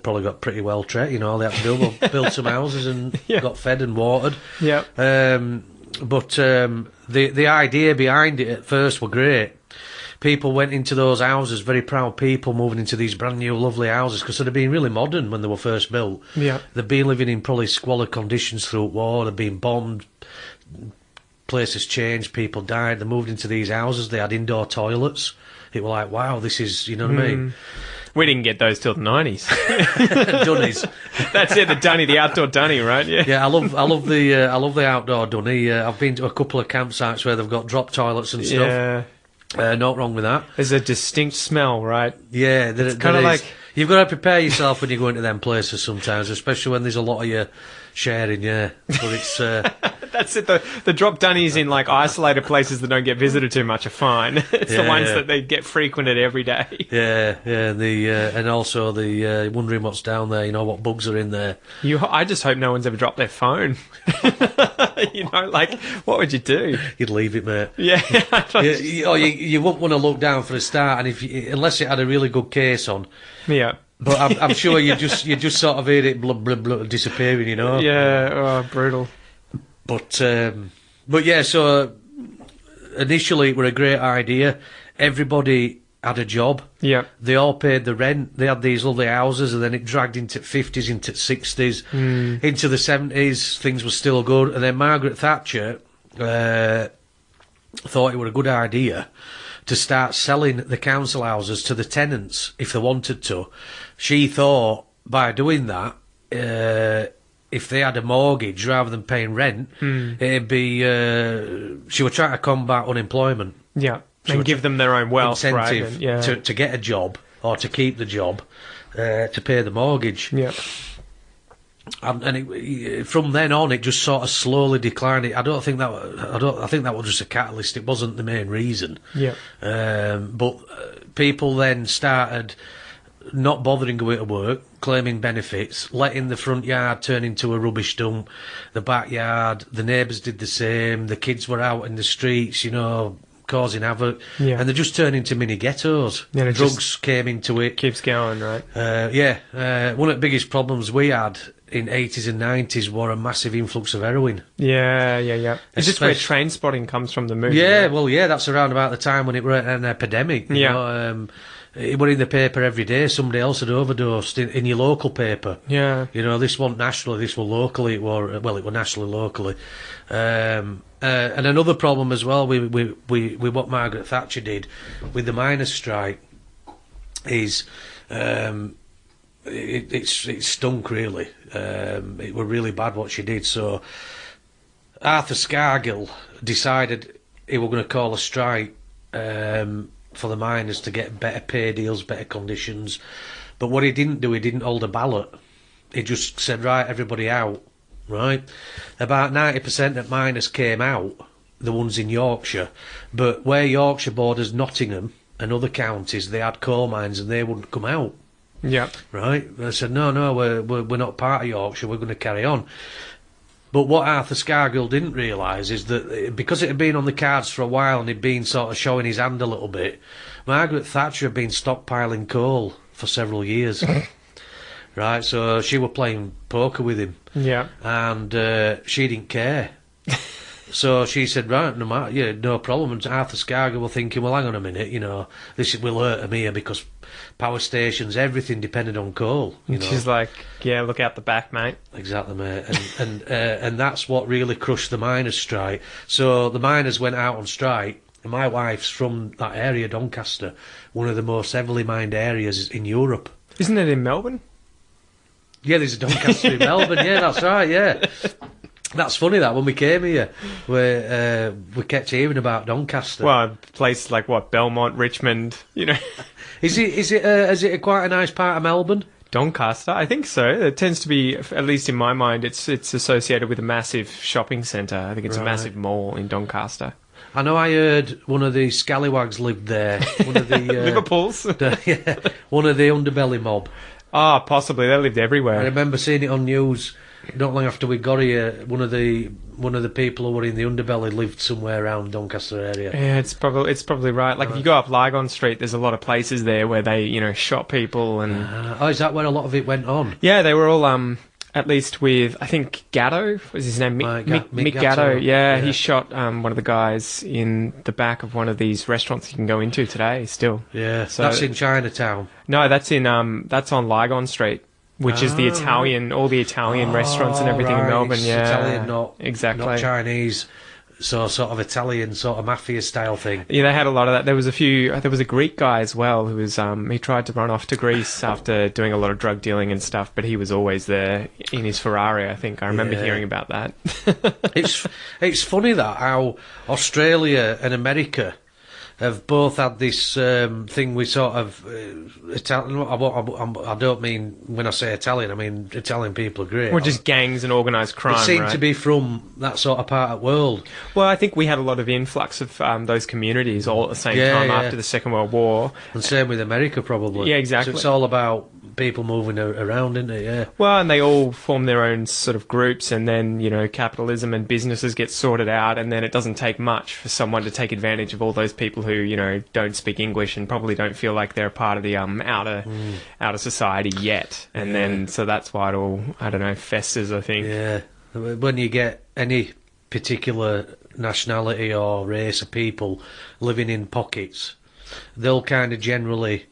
probably got pretty well trained, they had to build some houses and got fed and watered. Yeah. But the idea behind it at first were great. People went into those houses, very proud people moving into these brand new lovely houses, because they'd been really modern when they were first built. Yeah. They'd been living in probably squalid conditions through war, they'd been bombed, places changed, people died, they moved into these houses, they had indoor toilets. It was like, wow, this is, you know what I mean? We didn't get those till the 90s. Dunnies. That's it, the outdoor dunny, right? Yeah. Yeah, I love the outdoor dunny. I've been to a couple of campsites where they've got drop toilets and stuff. Yeah. Not wrong with that. There's a distinct smell, right? Yeah, it's kind of like... You've got to prepare yourself when you go into them places sometimes, especially when there's a lot of you sharing, yeah. But it's... That's it. The drop dunnies in like isolated places that don't get visited too much are fine. It's the ones that they get frequented every day. Yeah. And also the wondering what's down there. What bugs are in there. I just hope no one's ever dropped their phone. Like what would you do? You'd leave it, mate. Yeah. You wouldn't want to look down for a start, and unless it had a really good case on. Yeah. But I'm sure you just sort of heard it blub, disappearing, Yeah, oh, brutal. But yeah, so initially it were a great idea. Everybody had a job. Yeah. They all paid the rent. They had these lovely houses, and then it dragged into 50s, into 60s, into the 70s. Things were still good. And then Margaret Thatcher thought it were a good idea to start selling the council houses to the tenants if they wanted to. She thought by doing that, if they had a mortgage rather than paying rent, it'd be... she was trying to combat unemployment. Yeah, and give them their own wealth, incentive, right? to get a job or to keep the job, to pay the mortgage. Yeah. And from then on, it just sort of slowly declined. I think that was just a catalyst. It wasn't the main reason. Yeah. But people then started not bothering going to work, claiming benefits, letting the front yard turn into a rubbish dump, the backyard. The neighbours did the same. The kids were out in the streets, causing havoc. Yeah. And they just turned into mini ghettos. Yeah, drugs came into it. Keeps going, right? One of the biggest problems we had in 80s and 90s were a massive influx of heroin. Yeah. Is this where Trainspotting comes from, the movie? Yeah, right? That's around about the time when it were an epidemic. It were in the paper every day. Somebody else had overdosed in your local paper. Yeah. This wasn't nationally, this was locally. It were nationally, locally. And another problem as well with what Margaret Thatcher did with the miners' strike is it stunk, really. It were really bad what she did. So Arthur Scargill decided he were going to call a strike for the miners to get better pay deals, better conditions. But what he didn't do, he didn't hold a ballot. He just said, right, everybody out, right? About 90% of miners came out, the ones in Yorkshire. But where Yorkshire borders Nottingham and other counties, they had coal mines and they wouldn't come out. Yeah. Right? They said, no, we're not part of Yorkshire, we're going to carry on. But what Arthur Scargill didn't realise is that because it had been on the cards for a while and he'd been sort of showing his hand a little bit, Margaret Thatcher had been stockpiling coal for several years. Right, so she were playing poker with him. Yeah. And she didn't care. So she said, right, no problem. And Arthur Scargill were thinking, well, hang on a minute, this will hurt him here because power stations, everything depended on coal. She's like, yeah, look out the back, mate. Exactly, mate. And that's what really crushed the miners' strike. So the miners went out on strike, and my wife's from that area, Doncaster, one of the most heavily mined areas in Europe. Isn't it in Melbourne? Yeah, there's a Doncaster in Melbourne, yeah, that's right, yeah. That's funny that when we came here, we kept hearing about Doncaster. Well, places like what, Belmont, Richmond, Is it quite a nice part of Melbourne? Doncaster, I think so. It tends to be, at least in my mind, it's associated with a massive shopping centre. I think it's a massive mall in Doncaster. I know I heard one of the scallywags lived there. One of the Liverpools? One of the underbelly mob. Ah, possibly. They lived everywhere. I remember seeing it on news. Not long after we got here, one of the people who were in the underbelly lived somewhere around Doncaster area. Yeah, it's probably right. Like if you go up Lygon Street, there's a lot of places there where they shot people and. Is that where a lot of it went on? Yeah, they were all at least with I think Gatto was his name, Mick Gatto. Yeah, he shot one of the guys in the back of one of these restaurants you can go into today. Still. Yeah, so that's in Chinatown. No, that's on Lygon Street. Which is the Italian, all the Italian restaurants and everything in Melbourne, yeah. Italian, not Chinese, so sort of Italian, sort of Mafia style thing. Yeah, they had a lot of that. There was a Greek guy as well who was, he tried to run off to Greece after doing a lot of drug dealing and stuff, but he was always there in his Ferrari, I think. I remember hearing about that. It's funny that how Australia and America have both had this thing with sort of Italian. I don't mean when I say Italian, I mean Italian people are great. Or just gangs and organised crime, They seem right? to be from that sort of part of the world. Well, I think we had a lot of influx of those communities all at the same time after the Second World War. And same with America, probably. Yeah, exactly. So it's all about people moving around, isn't it? Yeah. Well, and they all form their own sort of groups, and then, you know, capitalism and businesses get sorted out, and then it doesn't take much for someone to take advantage of all those people who, you know, don't speak English and probably don't feel like they're a part of the outer society yet. And then, so that's why it all, I don't know, festers, I think. Yeah. When you get any particular nationality or race of people living in pockets, they'll kind of generally,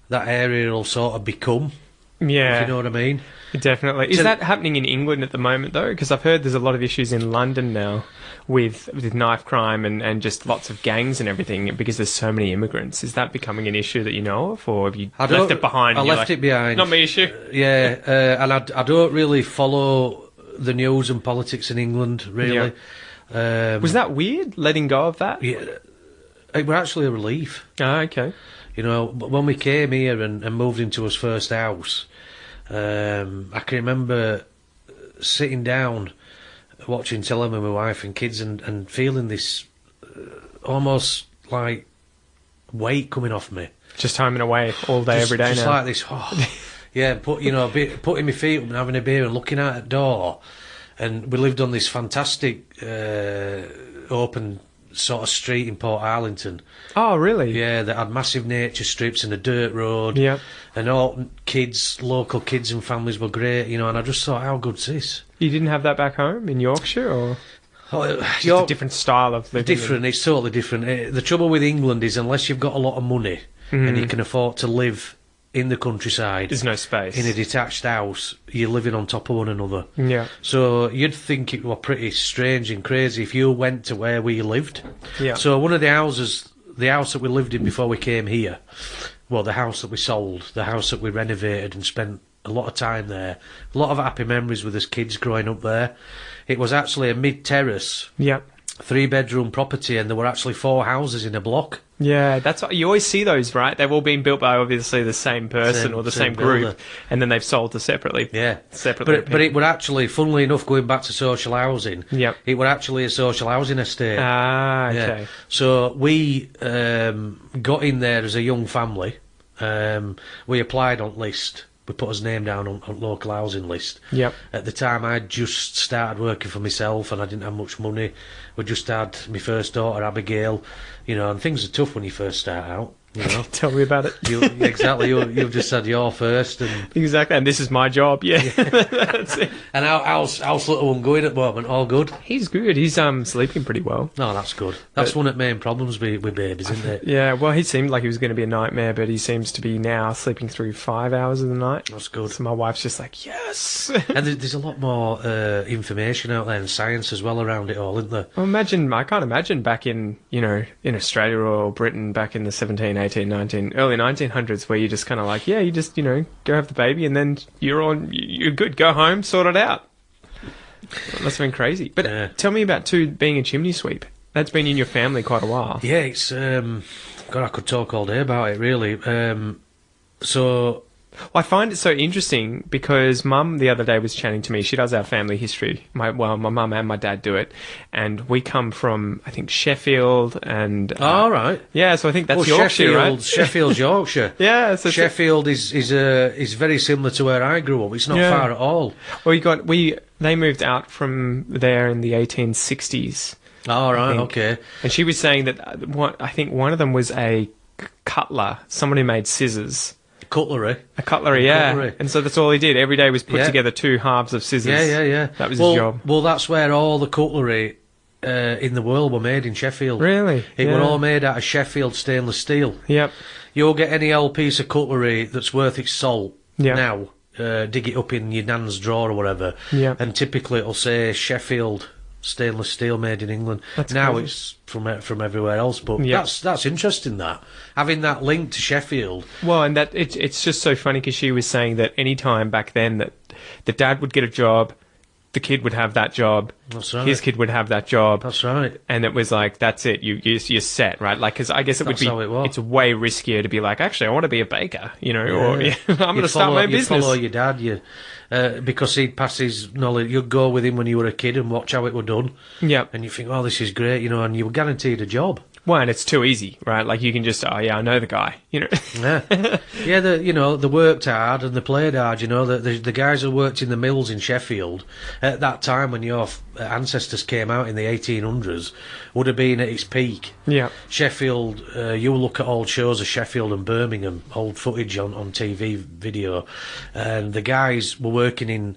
that area will sort of become, Yeah. if you know what I mean. Definitely. Is So- that happening in England at the moment, though? Because I've heard there's a lot of issues in London now with knife crime and just lots of gangs and everything because there's so many immigrants. Is that becoming an issue that you know of, or have you left it behind? I and you're left like, it behind. Not my issue. Yeah, and I don't really follow the news and politics in England, really. Was that weird, letting go of that? Yeah, it was actually a relief. Ah, okay. You know, when we came here and moved into his first house, I can remember sitting down, watching telly with my wife and kids, and feeling this almost like weight coming off me. Just home and away all day, every day just now. like this, yeah, putting my feet up and having a beer and looking out the door. And we lived on this fantastic open sort of street in Port Arlington. Oh, really? Yeah, that had massive nature strips and a dirt road. Yeah. And all kids, local kids and families were great, you know, and I just thought, how good's this? You didn't have that back home in Yorkshire, or just You're a different style of living? different, it's totally different. The trouble with England is unless you've got a lot of money and you can afford to live in the countryside, There's no space. in a detached house, you're living on top of one another. Yeah. So you'd think it were pretty strange and crazy if you went to where we lived. Yeah. So one of the houses, the house that we lived in before we came here, well, the house that we sold, the house that we renovated and spent a lot of time there, a lot of happy memories with us kids growing up there. It was actually a mid-terrace, Yeah. 3-bedroom property, and there were actually 4 houses in a block. Yeah, that's what, you always see those, right? They've all been built by obviously the same person or the same group, builder. and then they've sold to separately. Yeah, Separately. but it were actually, funnily enough, going back to social housing. Yep. It were actually a social housing estate. Ah, okay. Yeah. So we got in there as a young family. We applied on list. We put his name down on local housing list. Yep. At the time, I'd just started working for myself, and I didn't have much money. We just had my first daughter, Abigail. You know, and things are tough when you first start out. You know. Tell me about it. Exactly. You've just had your first, and Exactly, and this is my job. Yeah, that's it. and how's little one going at the moment? All good. He's good. He's sleeping pretty well. No, that's good. That's one of the main problems with babies, isn't it? Yeah, well, he seemed like he was going to be a nightmare, but he seems to be now sleeping through 5 hours of the night. That's good. So my wife's just like, yes. And there's a lot more information out there and science as well around it all, isn't there? Well, I can't imagine back in, you know, in Australia or Britain back in the 17, 18, 19, early 1900s where you're just kind of like, yeah, you just, you know, go have the baby and then you're good, go home, sort it out. That must have been crazy. But tell me about, being a chimney sweep. That's been in your family quite a while. Yeah, it's... God, I could talk all day about it, really. So... Well, I find it so interesting because Mum the other day was chatting to me. She does our family history. My mum and my dad do it, and we come from, I think, Sheffield and. All right. Yeah, so I think that's Yorkshire, right? Sheffield's Yorkshire. Yeah, so Sheffield is very similar to where I grew up. It's not far at all. Well, they moved out from there in the 1860s. All right. Okay. And she was saying that I think one of them was a cutler, someone who made scissors. Cutlery. A cutlery, yeah. Cutlery. And so that's all he did. Every day was put together 2 halves of scissors. Yeah. That was his job. Well, that's where all the cutlery in the world were made, in Sheffield. Really? It were all made out of Sheffield stainless steel. Yep. You'll get any old piece of cutlery that's worth its salt now. Dig it up in your nan's drawer or whatever. Yeah. And typically it'll say Sheffield stainless steel made in England. That's now crazy. It's from everywhere else, but that's interesting, that having that link to Sheffield. Well, and that it's just so funny because she was saying that any time back then that the dad would get a job, the kid would have that job. That's right. His kid would have that job. That's right. And it was like, that's it. You're set, right? Like, because I guess That's how it was. it's way riskier to be like, actually, I want to be a baker, you know, or I'm going to start my business. You follow your dad, because he'd pass his knowledge. You'd go with him when you were a kid and watch how it were done. Yep. And you think, oh, this is great, you know, and you were guaranteed a job. Well, and it's too easy, right? Like, you can just, oh, yeah, I know the guy, you know. Yeah, they worked hard and they played hard, you know. The guys who worked in the mills in Sheffield at that time when your ancestors came out in the 1800s would have been at its peak. Yeah. Sheffield, you look at old shows of Sheffield and Birmingham, old footage on TV video, and the guys were working in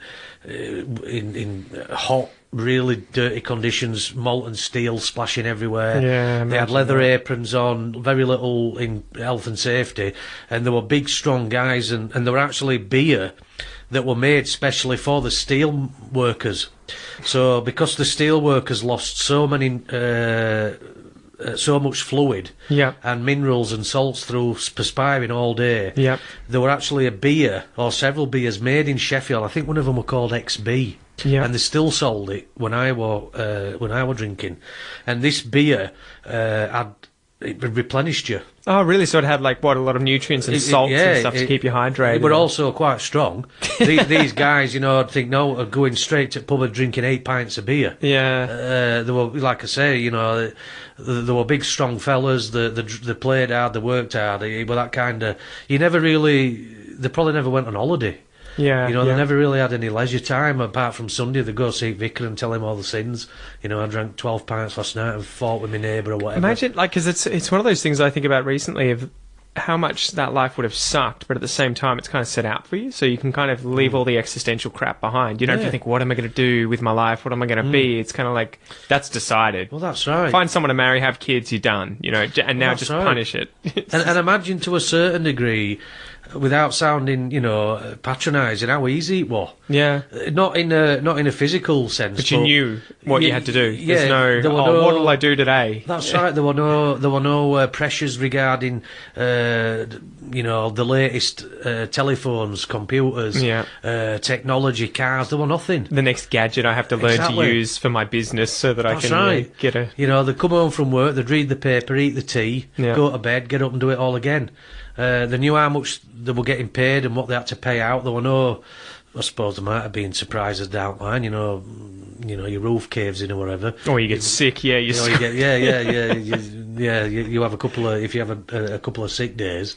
hot, really dirty conditions, molten steel splashing everywhere. Yeah, they had leather aprons on, very little in health and safety, and there were big, strong guys, and there were actually beer that were made specially for the steel workers. So because the steel workers lost so much fluid and minerals and salts through perspiring all day, there were actually a beer or several beers made in Sheffield. I think one of them were called XB. Yeah. And they still sold it when I were drinking, and this beer it replenished you. Oh, really? So it had like what, a lot of nutrients and salts and stuff to keep you hydrated. But also quite strong. These guys, you know, I'd think are going straight to pub and drinking 8 pints of beer. Yeah. They were, like I say, you know, they were big, strong fellas. They played hard. They worked hard. They were that kind of. They probably never went on holiday. Yeah, you know, they never really had any leisure time apart from Sunday. They'd go see Vicar and tell him all the sins. You know, I drank 12 pints last night and fought with my neighbour or whatever. Imagine, like, because it's one of those things I think about recently of how much that life would have sucked, but at the same time, it's kind of set out for you, so you can kind of leave all the existential crap behind. You don't have to think, what am I going to do with my life? What am I going to be? It's kind of like, that's decided. Well, that's right. Find someone to marry, have kids, you're done. You know, and now just punish it. and imagine to a certain degree, without sounding, you know, patronising, how easy it was. Yeah. Not in a physical sense. But you knew what you had to do. Yeah, There's no, what will I do today? That's right. There were no pressures regarding, you know, the latest telephones, computers, technology, cars. There were nothing. The next gadget I have to learn to use for my business so that I can get a... You know, they'd come home from work, they'd read the paper, eat the tea, go to bed, get up and do it all again. They knew how much they were getting paid and what they had to pay out. There were no... I suppose there might have been surprises down the line, you know, your roof caves in or whatever. Or you get sick, you get, you have a couple of, if you have a couple of sick days.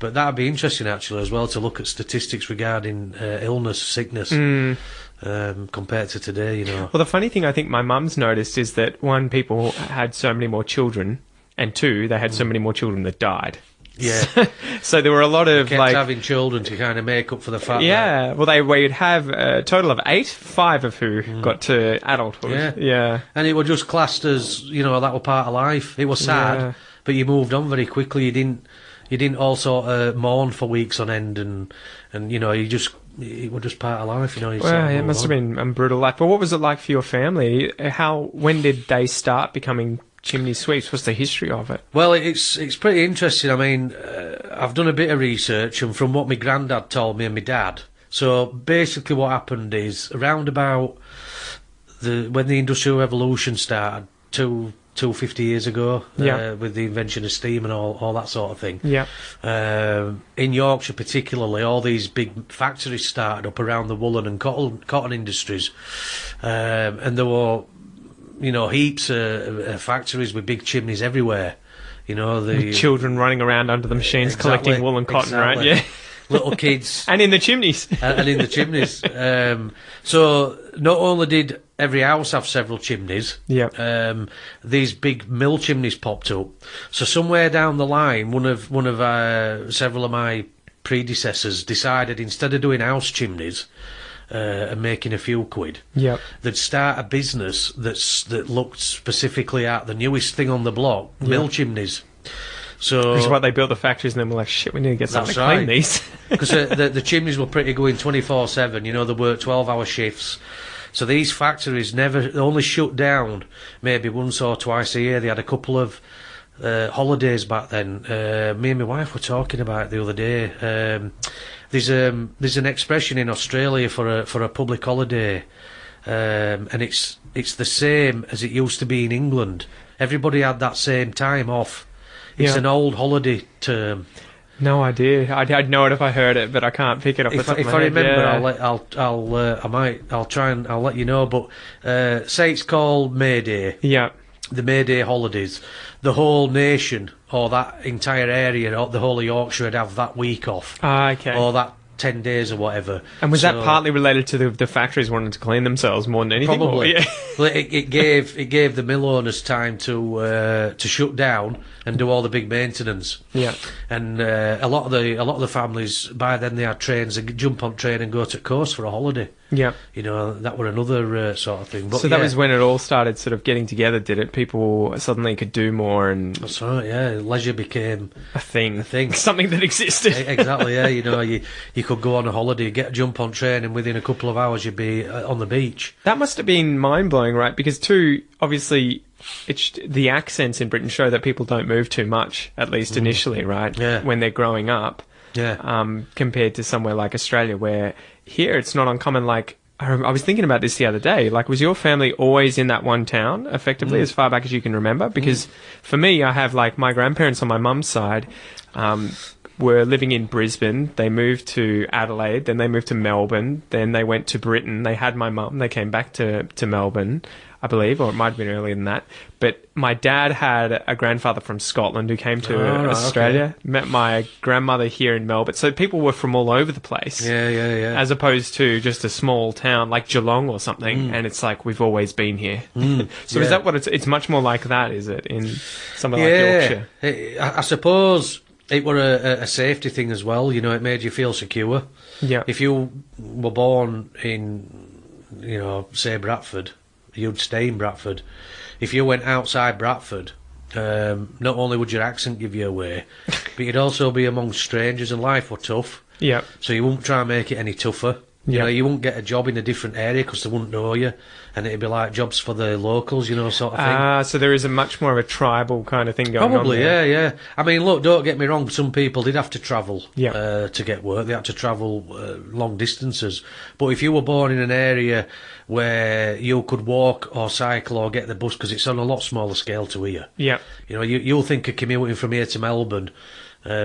But that'd be interesting actually as well to look at statistics regarding illness, sickness, compared to today, you know. Well, the funny thing I think my mum's noticed is that one, people had so many more children, and two, they had so many more children that died. Yeah. So there were a lot of kept having children to kind of make up for the fact. Yeah. That, well, we'd have a total of 8, 5 of who got to adulthood. Yeah. And it was just classed as, you know, that were part of life. It was sad, but you moved on very quickly. You didn't all sort of mourn for weeks on end, and you know, it was just part of life. You know. Well, it must have been a brutal life. But what was it like for your family? When did they start becoming Chimney Sweeps? What's the history of it? Well, it's pretty interesting. I mean, I've done a bit of research, and from what my granddad told me and my dad. So basically, what happened is around about when the Industrial Revolution started, 250 years ago, with the invention of steam and all that sort of thing. Yeah. In Yorkshire, particularly, all these big factories started up around the woolen and cotton industries, and there were, you know, heaps of factories with big chimneys everywhere. You know, the children running around under the machines collecting wool and cotton, right? Yeah. Little kids. And in the chimneys. and in the chimneys. So not only did every house have several chimneys, these big mill chimneys popped up. So somewhere down the line, one of several of my predecessors decided, instead of doing house chimneys and making a few quid, they'd start a business that looked specifically at the newest thing on the block, mill chimneys. So which is why they built the factories, and then we're like, shit, we need to get something to clean these. Because the chimneys were pretty going 24/7. You know, they worked 12-hour shifts. So these factories only shut down maybe once or twice a year. They had a couple of holidays back then. Me and my wife were talking about it the other day. There's an expression in Australia for a public holiday. and it's the same as it used to be in England. Everybody had that same time off. It's an old holiday term. No idea. I'd know it if I heard it, but I can't pick it up. If I remember, I'll try and I'll let you know. But say it's called May Day. Yeah. The May Day holidays. The whole nation or that entire area, or the whole of Yorkshire, would have that week off. Ah, okay. Or that 10 days or whatever. And was that partly related to the factories wanting to clean themselves more than anything? Probably. Or, yeah. Well, it gave the mill owners time to shut down and do all the big maintenance. Yeah. And a lot of the families, by then they had trains. They could jump on train and go to coast for a holiday. Yeah. You know, that were another sort of thing. But so that was when it all started sort of getting together, did it? People suddenly could do more, and that's right. Yeah, leisure became a thing, something that existed. Exactly. Yeah, you know, you could go on a holiday, jump on train, and within a couple of hours you'd be on the beach. That must have been mind blowing, right? Because obviously, the accents in Britain show that people don't move too much, at least initially, right? Yeah. When they're growing up. Yeah. Compared to somewhere like Australia, where here it's not uncommon. Like, I was thinking about this the other day. Like, was your family always in that one town, effectively, as far back as you can remember? Because for me, I have, like, my grandparents on my mum's side were living in Brisbane. They moved to Adelaide, then they moved to Melbourne, then they went to Britain. They had my mum. They came back to Melbourne, I believe, or it might have been earlier than that. But my dad had a grandfather from Scotland who came to Australia, met my grandmother here in Melbourne. So people were from all over the place. Yeah. As opposed to just a small town like Geelong or something, and it's like, we've always been here. So is that what it's much more like that, is it, in somewhere like Yorkshire? I suppose it were a safety thing as well. You know, it made you feel secure. Yeah. If you were born in, you know, say Bradford, you'd stay in Bradford. If you went outside Bradford, not only would your accent give you away, but you'd also be among strangers, and life were tough. Yeah. So you wouldn't try and make it any tougher. You know, you wouldn't get a job in a different area because they wouldn't know you, and it'd be like jobs for the locals, you know, sort of thing. So there is a much more of a tribal kind of thing going on there. Probably, yeah. I mean, look, don't get me wrong, some people did have to travel to get work. They had to travel long distances. But if you were born in an area where you could walk or cycle or get the bus, because it's on a lot smaller scale to here. Yeah. You know, you'll think of commuting from here to Melbourne.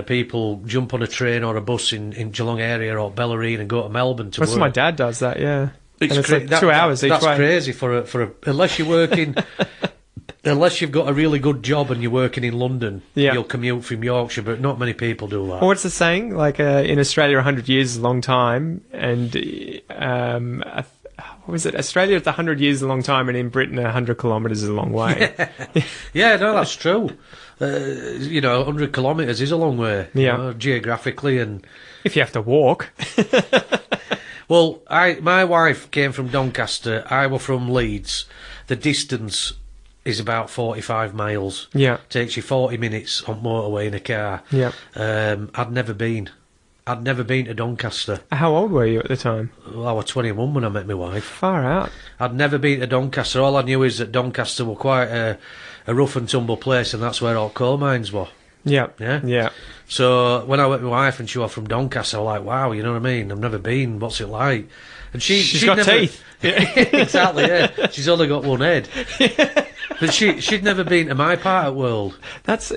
People jump on a train or a bus in Geelong area or Bellarine and go to Melbourne to work. My dad does that, yeah. It's like 2 hours each way. That's crazy for a unless you're working, unless you've got a really good job and you're working in London, you'll commute from Yorkshire, but not many people do that. Well, what's the saying? Like, in Australia, 100 years is a long time, and what was it? Australia, it's 100 years is a long time, and in Britain, 100 kilometres is a long way. Yeah, no, that's true. You know, 100 kilometres is a long way, you know, geographically, and if you have to walk. Well, my wife came from Doncaster. I were from Leeds. The distance is about 45 miles. Yeah. Takes you 40 minutes on motorway in a car. Yeah. I'd never been to Doncaster. How old were you at the time? Well, I was 21 when I met my wife. Far out. I'd never been to Doncaster. All I knew is that Doncaster were quite a rough and tumble place, and that's where all coal mines were. Yeah. Yeah? Yeah. So when I met my wife and she was from Doncaster, I was like, wow, you know what I mean? I've never been. What's it like? And she's got teeth. Exactly, yeah. She's only got one head. But she'd never been to my part of the world. That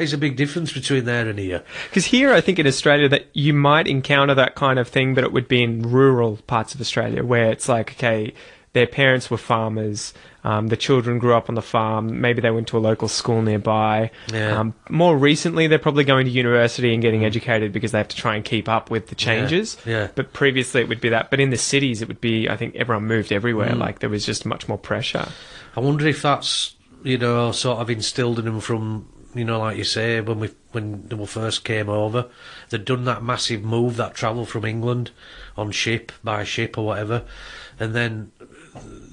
is a big difference between there and here. Because here, I think in Australia, that you might encounter that kind of thing, but it would be in rural parts of Australia where it's like, okay, their parents were farmers. The children grew up on the farm. Maybe they went to a local school nearby. Yeah. More recently, they're probably going to university and getting educated because they have to try and keep up with the changes. Yeah. But previously, it would be that. But in the cities, it would be, I think, everyone moved everywhere. Like, there was just much more pressure. I wonder if that's, you know, sort of instilled in them from, you know, like you say, when they first came over. They'd done that massive move, that travel from England by ship or whatever. And then,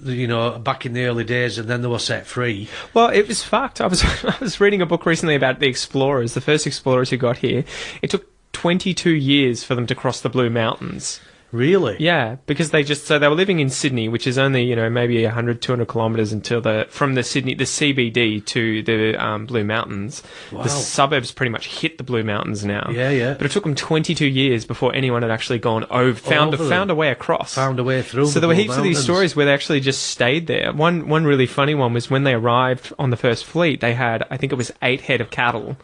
you know, back in the early days, and then they were set free. Well, it was fucked. I was reading a book recently about the explorers, the first explorers who got here. It took 22 years for them to cross the Blue Mountains. Really? Yeah, because they were living in Sydney, which is only, maybe 100, 200 kilometres from the CBD to the Blue Mountains. Wow. The suburbs pretty much hit the Blue Mountains now. Yeah. But it took them 22 years before anyone had actually gone over, found a way across. Found a way through. So there were heaps of these stories where they actually just stayed there. One really funny one was when they arrived on the first fleet, they had, I think it was 8 head of cattle.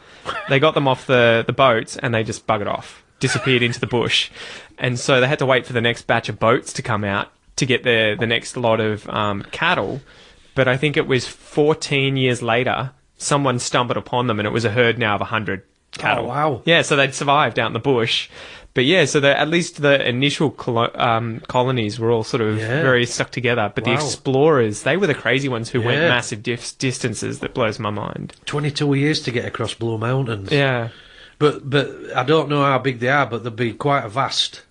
They got them off the boats and they just buggered off. Disappeared into the bush, and so they had to wait for the next batch of boats to come out to get the next lot of cattle. But I think it was 14 years later, someone stumbled upon them, and it was a herd now of 100 cattle. Oh, wow. Yeah, so they'd survived out in the bush. But yeah, so at least the initial colonies were all sort of very stuck together. But the explorers, they were the crazy ones who went massive distances. That blows my mind. 22 years to get across Blue Mountains. Yeah. But I don't know how big they are, but they'd be quite a vast.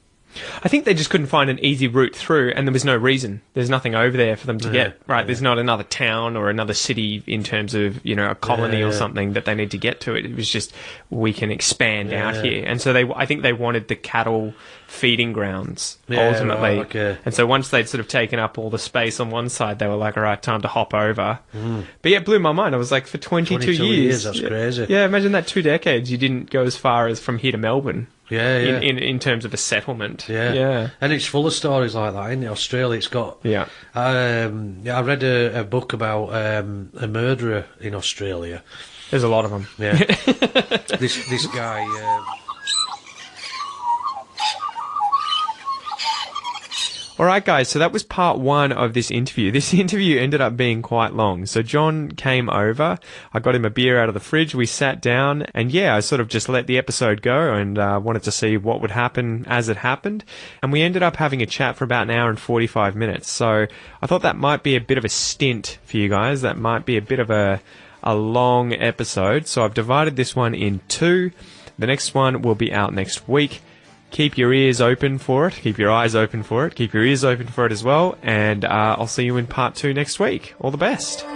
I think they just couldn't find an easy route through, and there was no reason. There's nothing over there for them to get. Right, there's not another town or another city in terms of, a colony or something that they need to get to. It was just, we can expand out here. And so I think they wanted the cattle feeding grounds, ultimately. Right, okay. And so once they'd sort of taken up all the space on one side, they were like, all right, time to hop over. But yeah, it blew my mind. I was like, for 22 years. That's crazy. Yeah, imagine that 2 decades. You didn't go as far as from here to Melbourne. Yeah. In terms of a settlement. Yeah. And it's full of stories like that. In Australia, it's got... Yeah. I read a book about a murderer in Australia. There's a lot of them. Yeah. this guy... All right, guys, so that was part 1 of this interview. This interview ended up being quite long. So John came over, I got him a beer out of the fridge, we sat down, and I sort of just let the episode go and wanted to see what would happen as it happened. And we ended up having a chat for about an hour and 45 minutes. So I thought that might be a bit of a stint for you guys. That might be a bit of a long episode. So I've divided this one in 2. The next one will be out next week. Keep your ears open for it. Keep your eyes open for it. Keep your ears open for it as well. And I'll see you in part 2 next week. All the best.